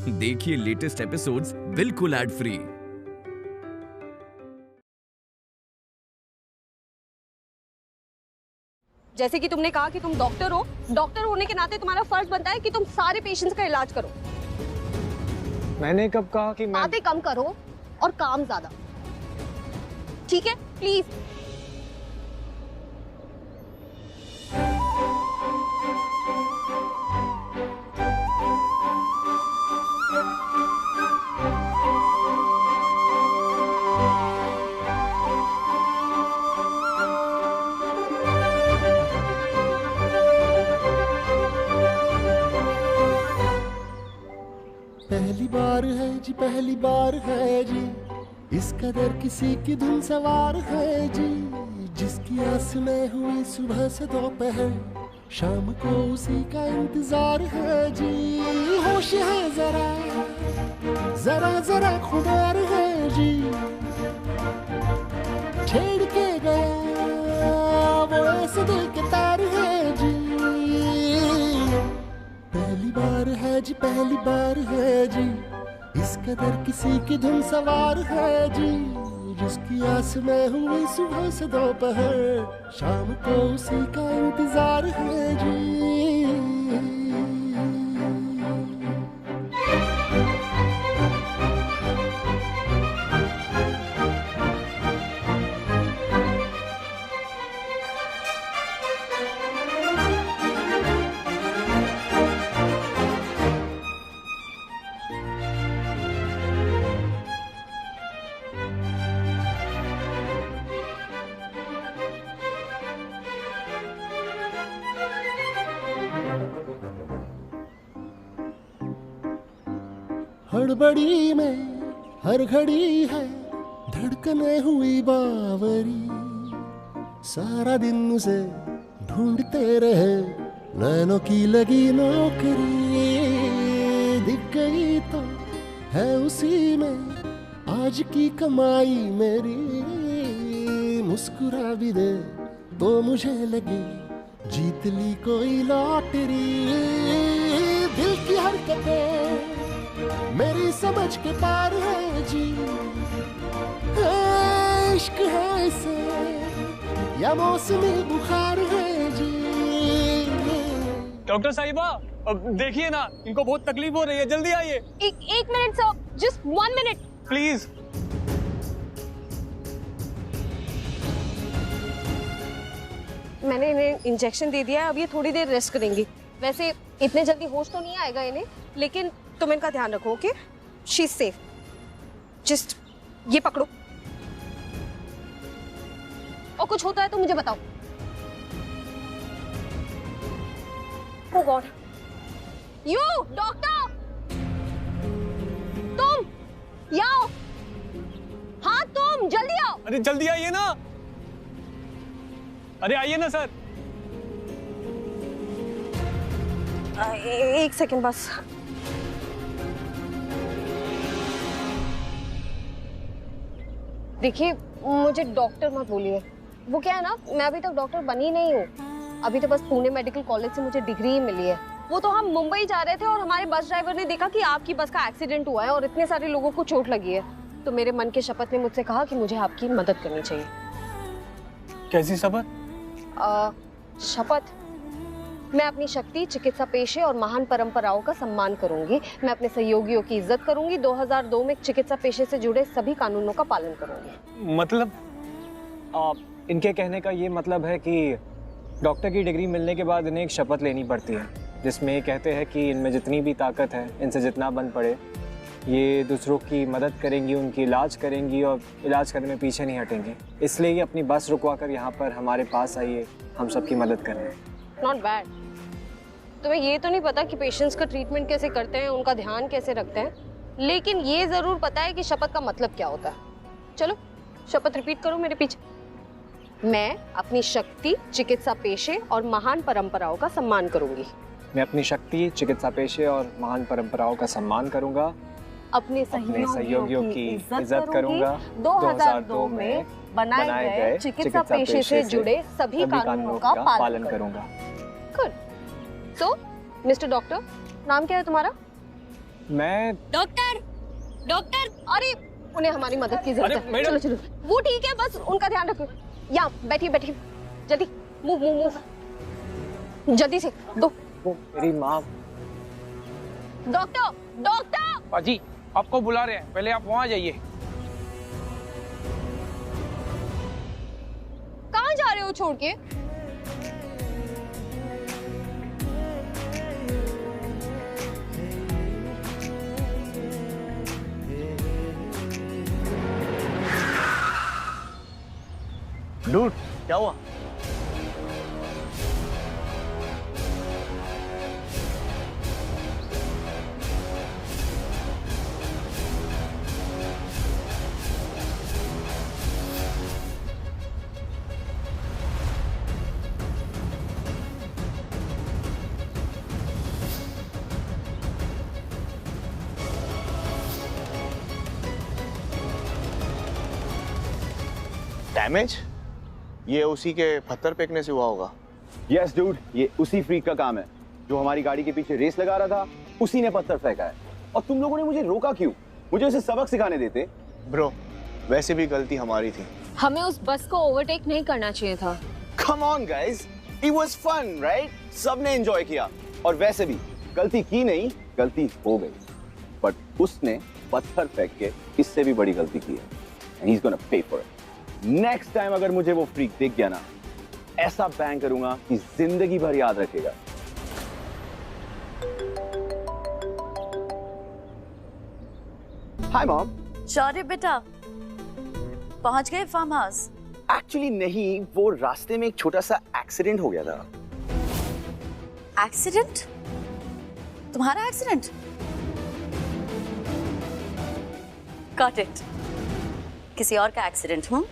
देखिए latest episodes बिल्कुल ad free. जैसे कि तुमने कहा कि तुम डॉक्टर हो, डॉक्टर होने के नाते तुम्हारा फर्ज बनता है कि तुम सारे पेशेंट्स का इलाज करो। मैंने कब कहा कि मैं... बातें कम करो और काम ज्यादा, ठीक है? प्लीज। पहली बार है जी, पहली बार है जी, इस कदर किसी की धुन सवार है जी, जिसकी आस में हुई सुबह से दोपहर, शाम को उसी का इंतजार है जी। होश है जरा जरा जरा खुदार है जी, छेड़ के गया वो ऐसे दिल के तार है जी। पहली बार है जी, पहली बार है जी, इस कदर किसी की धुन सवार है जी, जिसकी आस में हुई सुबह से दोपहर, शाम को उसी का इंतजार है जी। हड़बड़ी में हर घड़ी है धड़कने हुई बावरी, सारा दिन उसे ढूंढते रहे नैनों की लगी नौकरी, दिख गई तो है उसी में आज की कमाई मेरी, मुस्कुरा भी दे तो मुझे लगे जीत ली कोई लॉटरी। दिल की हरकतें मेरी समझ के पार है जी, इश्क है इसे या मौसमी बुखार है जी। डॉक्टर साहिबा, अब देखिए ना, इनको बहुत तकलीफ हो रही है, जल्दी आइए। एक minute sir, just 1 minute please. मैंने इन्हें इंजेक्शन दे दिया है, अब ये थोड़ी देर रेस्ट करेंगी। वैसे इतने जल्दी होश तो नहीं आएगा इन्हें, लेकिन तुम इनका ध्यान रखो, okay? She is safe. Just ये पकड़ो, और कुछ होता है तो मुझे बताओ। ओह गॉड, यू डॉक्टर, तुम आओ। हाँ तुम जल्दी आओ। अरे जल्दी आइए ना, अरे आइए ना सर। एक सेकंड बस। देखिए, मुझे डॉक्टर मत बोलिए, वो क्या है ना, मैं अभी तक डॉक्टर बनी नहीं हूँ, अभी तो बस पुणे मेडिकल कॉलेज से मुझे डिग्री ही मिली है। वो तो हम मुंबई जा रहे थे और हमारे बस ड्राइवर ने देखा कि आपकी बस का एक्सीडेंट हुआ है और इतने सारे लोगों को चोट लगी है, तो मेरे मन के शपथ ने मुझसे कहा कि मुझे आपकी मदद करनी चाहिए। कैसी शपथ? शपथ, मैं अपनी शक्ति, चिकित्सा पेशे और महान परंपराओं का सम्मान करूंगी। मैं अपने सहयोगियों की इज्जत करूंगी। 2002 में चिकित्सा पेशे से जुड़े सभी कानूनों का पालन करूंगी। मतलब इनके कहने का ये मतलब है कि डॉक्टर की डिग्री मिलने के बाद इन्हें एक शपथ लेनी पड़ती है, जिसमें ये कहते हैं कि इनमें जितनी भी ताकत है, इनसे जितना बन पड़े, ये दूसरों की मदद करेंगी, उनकी इलाज करेंगी और इलाज करने में पीछे नहीं हटेंगी। इसलिए ये अपनी बस रुकवा कर यहाँ पर हमारे पास आइए, हम सबकी मदद कर रहे हैं। Not bad. तुम्हें ये तो नहीं पता कि पेशेंट्स का ट्रीटमेंट कैसे करते हैं, उनका ध्यान कैसे रखते हैं, लेकिन ये जरूर पता है कि शपथ का मतलब क्या होता है। चलो शपथ रिपीट करो मेरे पीछे। मैं अपनी शक्ति, चिकित्सा पेशे और महान परंपराओं का सम्मान करूंगी। मैं अपनी शक्ति, चिकित्सा पेशे और महान परंपराओं का सम्मान करूंगा। अपने सहयोगियों की इज्जत करूंगा। 2002 में बनाए गए चिकित्सा पेशे से जुड़े सभी कानूनों का पालन करूंगा। गुड। सो मिस्टर डॉक्टर, नाम क्या है तुम्हारा? मैं डॉक्टर डॉक्टर, अरे उन्हें हमारी मदद की जरूरत है। मैडम। चलो चलो, वो ठीक है, बस उनका ध्यान रखो। यहाँ बैठिए बैठिए, जल्दी मूव मूव मूव, जल्दी से दो। वो मेरी माँ। डॉक्टर डॉक्टर, पाजी आपको बुला रहे हैं, पहले आप वहाँ जाइए। कहाँ जा रहे हो छोड़ के? डूड, क्या हुआ? डैमेज? ये उसी के पत्थर फेंकने से हुआ होगा। यस डूड, ये उसी फ्रीक का काम है जो हमारी गाड़ी के पीछे रेस लगा रहा था। उसी ने पत्थर फेंका है। और तुम लोगों ने मुझे रोका क्यों? मुझे उसे सबक सिखाने देते। ब्रो, वैसे भी गलती हमारी थी। हमें उस बस को ओवरटेक नहीं करना चाहिए था। Come on guys, it was fun right? सबने एंजॉय किया। और वैसे भी गलती की नहीं, गलती हो गई। बट उसने पत्थर फेंक के इससे भी बड़ी गलती की है। And he is gonna pay for it. Next time अगर मुझे वो फ्रीक दिख गया ना, ऐसा बैंग करूंगा कि जिंदगी भर याद रखेगा। Hi mom. शौर्य बेटा, पहुंच गए फार्म हाउस? एक्चुअली नहीं, वो रास्ते में एक छोटा सा एक्सीडेंट हो गया था। एक्सीडेंट? तुम्हारा एक्सीडेंट? गॉट इट, किसी और का एक्सीडेंट। हूँ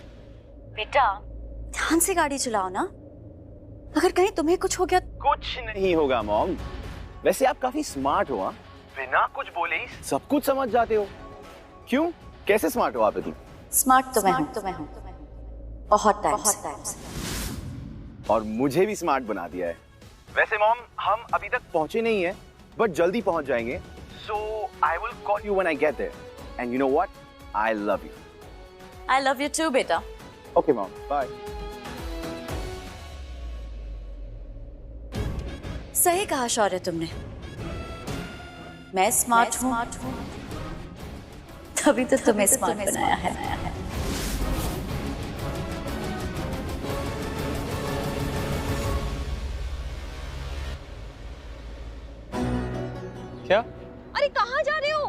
बेटा, ध्यान से गाड़ी चलाओ ना, अगर कहीं तुम्हें कुछ हो गया। कुछ नहीं होगा मॉम। वैसे आप काफी स्मार्ट हो। हाँ, बिना कुछ बोले ही सब कुछ समझ जाते हो। क्यों, कैसे स्मार्ट हो आप इतनी? स्मार्ट तो मैं हूँ, बहुत टाइम से। और मुझे भी स्मार्ट बना दिया है। वैसे मॉम, हम अभी तक पहुंचे नहीं है, बट जल्दी पहुंच जाएंगे। So I will call you when I get there. And you know what, I love you. I love you too बेटा। Okay mom, bye. सही कहा शौर्य तुमने, मैं स्मार्ट हूँ तभी तो तुम्हें स्मार्ट बनाया है। क्या? अरे कहाँ जा रहे हो?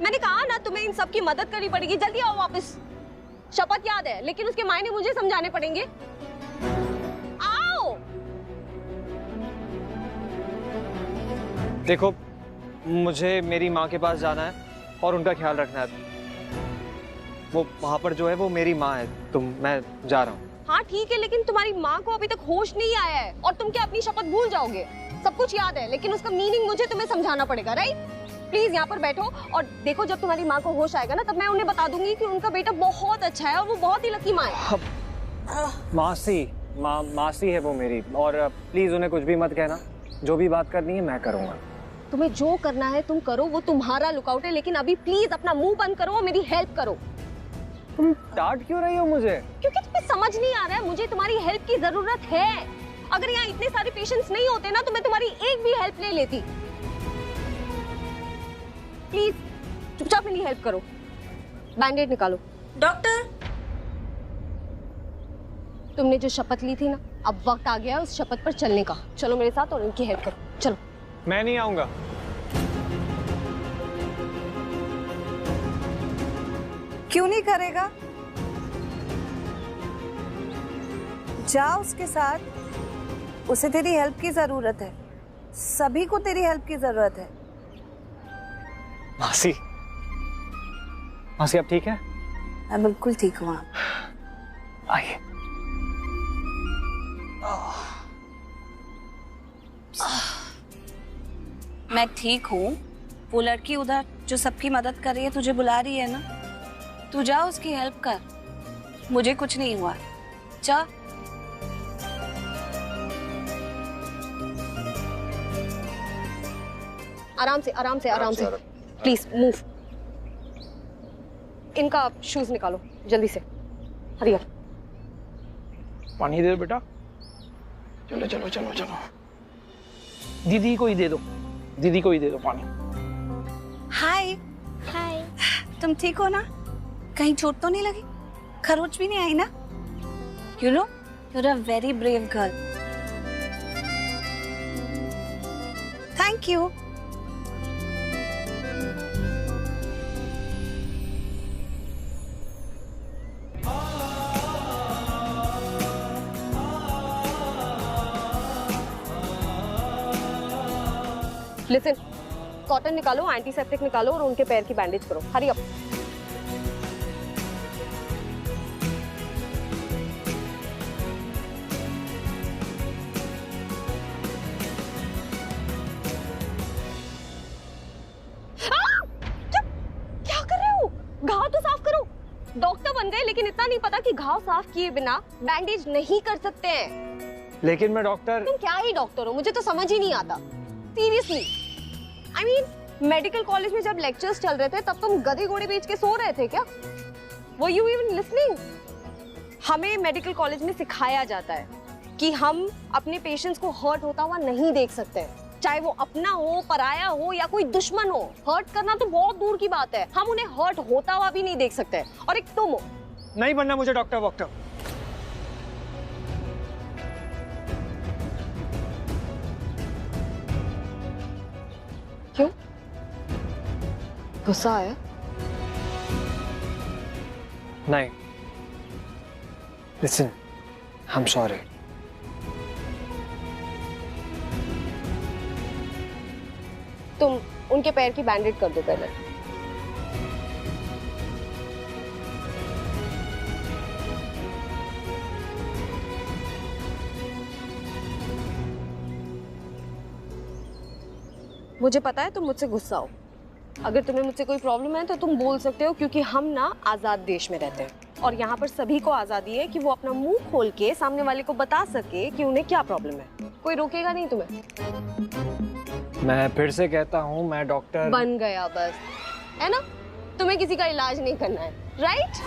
मैंने कहा ना तुम्हें इन सब की मदद करनी पड़ेगी। जल्दी आओ वापस। शपथ याद है, लेकिन उसके मायने मुझे समझाने पड़ेंगे। आओ। देखो, मुझे मेरी माँ के पास जाना है और उनका ख्याल रखना है। वो वहाँ पर जो है वो मेरी माँ है। मैं जा रहा हूँ। हाँ ठीक है, लेकिन तुम्हारी माँ को अभी तक होश नहीं आया है और तुम क्या अपनी शपथ भूल जाओगे? सब कुछ याद है, लेकिन उसका मीनिंग मुझे तुम्हें समझाना पड़ेगा, राइट? प्लीज यहाँ पर बैठो और देखो, जब तुम्हारी माँ को होश आएगा ना, तब मैं उन्हें बता दूंगी कि उनका बेटा बहुत अच्छा है और वो बहुत ही लकी माँ है। मासी है वो मेरी। और प्लीज उन्हें कुछ भी मत कहना। जो भी बात करनी है मैं करूँगा। तुम्हें जो करना है तुम करो, वो तुम्हारा लुकआउट है, लेकिन अभी प्लीज अपना मुंह बंद करो और मेरी हेल्प करो। तुम डांट क्यों रही हो मुझे? क्योंकि तुम्हें समझ नहीं आ रहा है, मुझे तुम्हारी हेल्प की जरूरत है। अगर यहाँ इतने सारे पेशेंट्स नहीं होते ना, तो मैं तुम्हारी एक भी हेल्प ले लेती। प्लीज चुपचाप मेरी हेल्प करो। बैंडेड निकालो। डॉक्टर, तुमने जो शपथ ली थी ना, अब वक्त आ गया है उस शपथ पर चलने का। चलो मेरे साथ और उनकी हेल्प करो। चलो। मैं नहीं आऊंगा। क्यों नहीं करेगा? जा उसके साथ, उसे तेरी हेल्प की जरूरत है। सभी को तेरी हेल्प की जरूरत है। मासी, मासी अब ठीक है? मैं बिल्कुल ठीक हूँ। आइए। मैं ठीक हूँ। वो लड़की उधर जो सबकी मदद कर रही है तुझे बुला रही है ना, तू जा उसकी हेल्प कर। मुझे कुछ नहीं हुआ, जा। आराम से आराम से आराम से। Please move. इनका शूज निकालो जल्दी से, हरी अप। पानी दे दो बेटा। चलो चलो चलो चलो, दीदी को ही दे दो, दीदी को ही दे दो पानी। हाय। हाय। तुम ठीक हो ना? कहीं चोट तो नहीं लगी? खरोच भी नहीं आई ना? You know, you're a very brave girl. Thank you. Listen, cotton निकालो, एंटीसेप्टिक निकालो और उनके पैर की बैंडेज करो। Hurry up. क्या कर रहे हो? घाव तो साफ करो। डॉक्टर बन गए लेकिन इतना नहीं पता कि घाव साफ किए बिना बैंडेज नहीं कर सकते हैं। लेकिन मैं डॉक्टर। तुम क्या ही डॉक्टर हो, मुझे तो समझ ही नहीं आता seriously. I mean, medical college में जब लेक्चर्स चल रहे थे तब तुम गधे घोड़े बेच के सो रहे थे क्या? Were you even listening? हमें मेडिकल कॉलेज में सिखाया जाता है कि हम अपने पेशेंट्स को हर्ट होता हुआ नहीं देख सकते, चाहे वो अपना हो, पराया हो या कोई दुश्मन हो। हर्ट करना तो बहुत दूर की बात है, हम उन्हें हर्ट होता हुआ भी नहीं देख सकते। और एक तुम हो। नहीं बनना मुझे डॉक्टर वॉक्टर। क्यों? गुस्सा आया? नहीं। Listen, I'm sorry. तुम उनके पैर की बैंडेज कर दो पहले। मुझे पता है तुम मुझसे गुस्सा हो। अगर तुम्हें मुझसे कोई प्रॉब्लम है तो तुम बोल सकते हो, क्योंकि हम ना आजाद देश में रहते हैं और यहाँ पर सभी को आजादी है कि वो अपना मुंह खोल के सामने वाले को बता सके कि उन्हें क्या प्रॉब्लम है। कोई रोकेगा नहीं तुम्हें। मैं फिर से कहता हूँ, मैं डॉक्टर बन गया बस, है ना? तुम्हें किसी का इलाज नहीं करना है, राइट?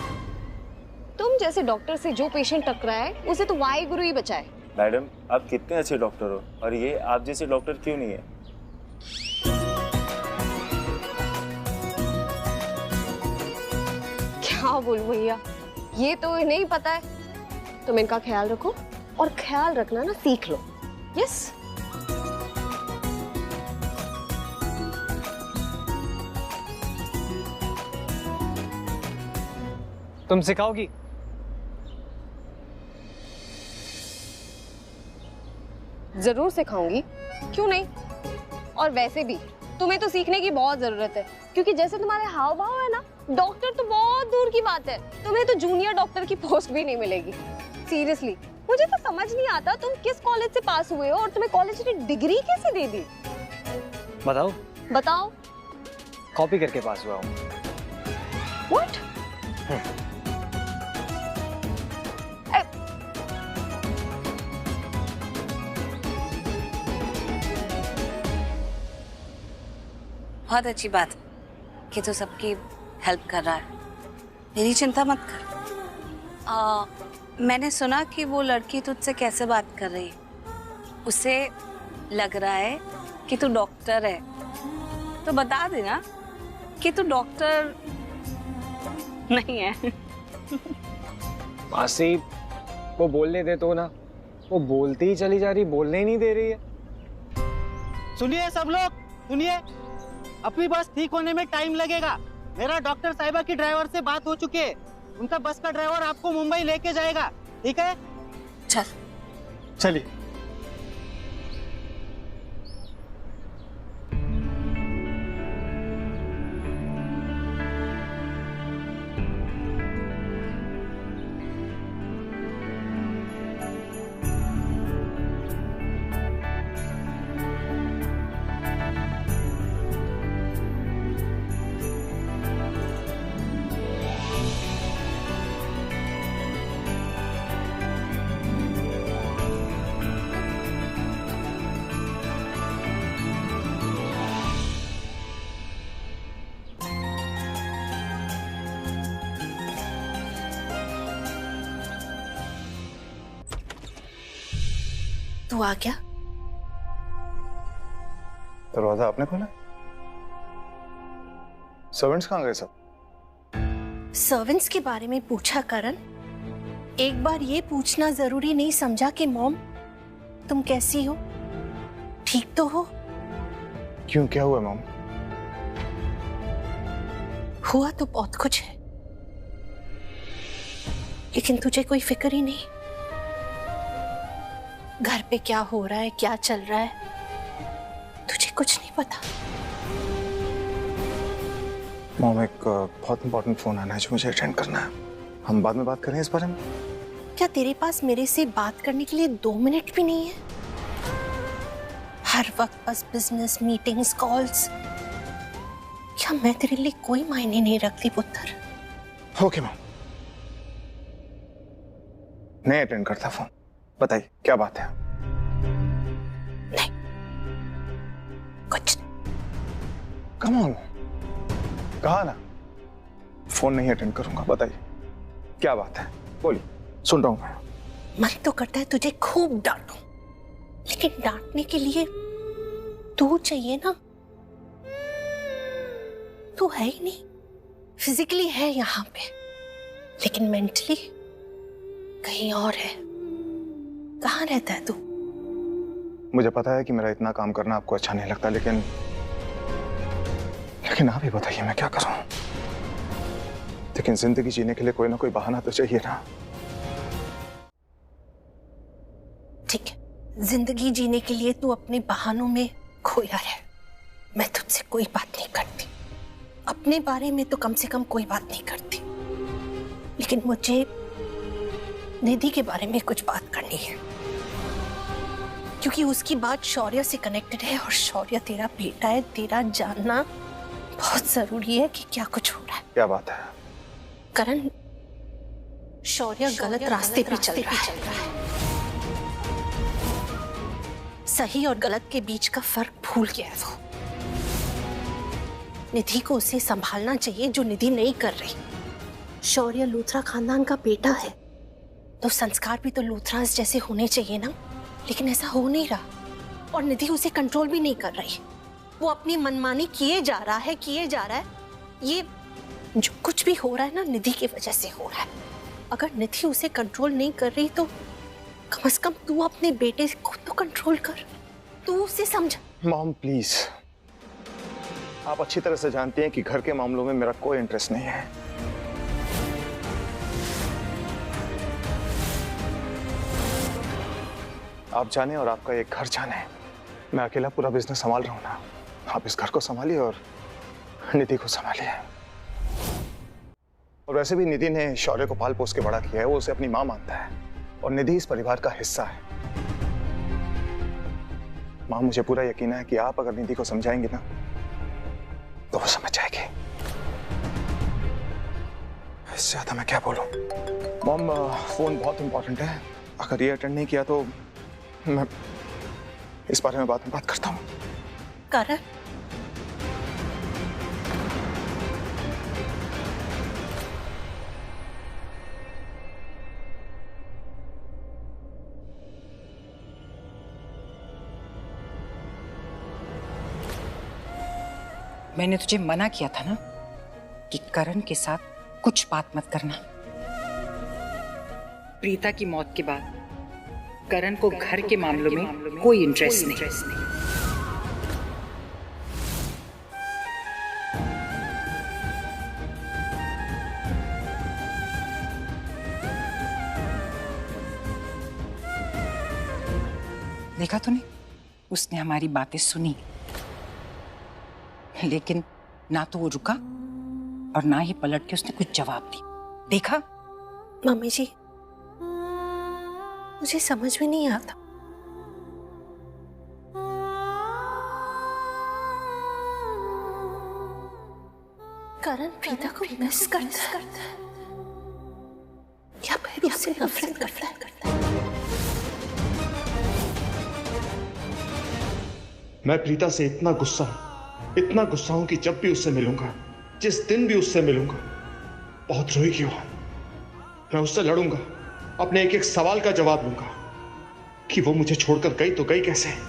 तुम जैसे डॉक्टर से जो पेशेंट टकरा है उसे तो वाहिगुरु ही बचाए। मैडम, आप कितने अच्छे डॉक्टर हो और ये आप जैसे डॉक्टर क्यों नहीं है? क्या बोलूं भैया, ये तो इन्हें ही पता है। तुम इनका ख्याल रखो और ख्याल रखना ना सीख लो। यस। तुम सिखाओगी? जरूर सिखाऊंगी, क्यों नहीं। और वैसे भी तुम्हें तो सीखने की बहुत जरूरत है, क्योंकि जैसे तुम्हारे हाव भाव है ना, डॉक्टर तो बहुत दूर की बात है। तुम्हें तो जूनियर डॉक्टर की पोस्ट भी नहीं मिलेगी। सीरियसली, मुझे तो समझ नहीं आता तुम किस कॉलेज से पास हुए हो और तुम्हें कॉलेज की डिग्री कैसे दे दी? बताओ। बताओ। कॉपी करके पास हुआ हूँ। What? बहुत अच्छी बात है कि तू सबकी हेल्प कर रहा है। मेरी चिंता मत कर। मैंने सुना कि वो लड़की तुझसे कैसे बात कर रही है। उसे लग रहा है कि तू डॉक्टर है, तो बता देना कि तू डॉक्टर नहीं है। मासी, वो बोलने दे तो ना। वो बोलती ही चली जा रही, बोलने ही नहीं दे रही है। सुनिए सब लोग, सुनिए। अपनी बस ठीक होने में टाइम लगेगा। मेरा डॉक्टर साहिबा की ड्राइवर से बात हो चुकी है। उनका बस का ड्राइवर आपको मुंबई लेके जाएगा, ठीक है? चल चलिए। तू आ गया? दरवाजा आपने खोला? सर्वेंट्स कहाँ गए सब? सर्वेंट्स के बारे में पूछा करण? एक बार ये पूछना जरूरी नहीं समझा कि मॉम तुम कैसी हो, ठीक तो हो? क्यों, क्या हुआ मॉम? हुआ तो बहुत कुछ है, लेकिन तुझे कोई फिक्र ही नहीं। घर पे क्या हो रहा है, क्या चल रहा है, तुझे कुछ नहीं पता। मॉम, एक बहुत इंपॉर्टेंट फोन आना है जो मुझे अटेंड करना है। हम बाद में बात करें इस बारे में? क्या तेरे पास मेरे से बात करने के लिए 2 मिनट भी नहीं है? हर वक्त बस बिजनेस मीटिंग्स, कॉल्स। क्या मैं तेरे लिए कोई मायने नहीं रखती पुत्र? ओके मॉम, नहीं अटेंड करता फोन। बताइए क्या बात है? नहीं, कुछ नहीं। कम ऑन, कहा ना फोन नहीं अटेंड करूंगा। बताइए क्या बात है, बोलिए, सुन रहा हूं मैं। मन तो करता है तुझे खूब डांटूं, लेकिन डांटने के लिए तू चाहिए ना। तू है ही नहीं। फिजिकली है यहाँ पे, लेकिन मेंटली कहीं और है। कहाँ रहता है तू? मुझे पता है कि मेरा इतना काम करना आपको अच्छा नहीं लगता, लेकिन आप ही बताइए मैं क्या करूं? लेकिन जिंदगी जीने के लिए कोई ना कोई बहाना तो चाहिए ना। ठीक है, जिंदगी जीने के लिए तू अपने बहानों में खोया रहे। मैं तुझसे कोई बात नहीं करती, अपने बारे में तो कम से कम कोई बात नहीं करती, लेकिन मुझे निधि के बारे में कुछ बात करनी है, क्योंकि उसकी बात शौर्य से कनेक्टेड है और शौर्य तेरा बेटा है। तेरा जानना बहुत जरूरी है कि क्या कुछ हो रहा है। क्या बात है? करण, शौर्य गलत रास्ते पे चल रहा है। सही और गलत के बीच का फर्क भूल गया है वो। निधि को उसे संभालना चाहिए, जो निधि नहीं कर रही। शौर्य लूथरा खानदान का बेटा है, तो संस्कार भी तो लूथरास जैसे होने चाहिए ना, लेकिन ऐसा हो नहीं रहा। और निधि उसे कंट्रोल भी नहीं कर रही। वो अपनी मनमानी किए जा रहा है। ये जो कुछ भी हो रहा है ना, निधि की वजह से हो रहा है। अगर निधि उसे कंट्रोल नहीं कर रही तो कम से कम तू अपने बेटे को तो कंट्रोल कर। तू उसे समझ। मॉम प्लीज, आप अच्छी तरह से जानती हैं कि घर के मामलों में मेरा कोई इंटरेस्ट नहीं है। आप जाने और आपका एक घर जाने, मैं अकेला पूरा बिजनेस संभाल रहा हूं ना। आप इस घर को संभालिए और निधि को संभालिए। और वैसे भी निधि ने शौर्य को पाल पोस के बड़ा किया है, वो उसे अपनी मां मानता है और निधि इस परिवार का हिस्सा है। मां, मुझे पूरा यकीन है कि आप अगर निधि को समझाएंगे ना तो वो समझ जाएगी। इससे ज्यादा मैं क्या बोलूं? मॉम, फोन बहुत इंपॉर्टेंट है। अगर ये अटेंड नहीं किया तो मैं इस बारे में बाद में बात करता हूं। करण, मैंने तुझे मना किया था ना कि करण के साथ कुछ बात मत करना। प्रीता की मौत के बाद करण को घर के मामलों में कोई इंटरेस्ट नहीं। देखा तूने, उसने हमारी बातें सुनी, लेकिन ना तो वो रुका और ना ही पलट के उसने कुछ जवाब दी। देखा? मम्मी जी, मुझे समझ में नहीं आता। करण प्रीता को मिस करता है या फिर उससे नफरत करता है? मैं प्रीता से इतना गुस्सा हूं कि जब भी उससे मिलूंगा, जिस दिन भी उससे मिलूंगा, बहुत रोएगी वो। मैं उससे लड़ूंगा, अपने एक एक सवाल का जवाब लूंगा, कि वो मुझे छोड़कर गई तो गई कैसे।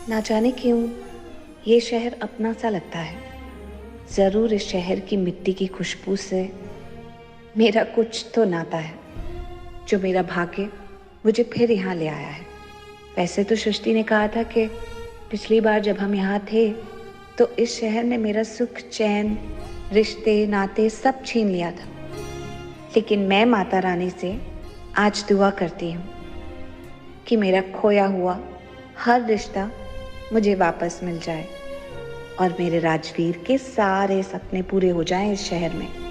ना जाने क्यों ये शहर अपना सा लगता है। जरूर इस शहर की मिट्टी की खुशबू से मेरा कुछ तो नाता है, जो मेरा भाग्य मुझे फिर यहाँ ले आया है। वैसे तो सृष्टि ने कहा था कि पिछली बार जब हम यहाँ थे तो इस शहर ने मेरा सुख, चैन, रिश्ते, नाते सब छीन लिया था। लेकिन मैं माता रानी से आज दुआ करती हूँ कि मेरा खोया हुआ हर रिश्ता मुझे वापस मिल जाए और मेरे राजवीर के सारे सपने पूरे हो जाएं इस शहर में।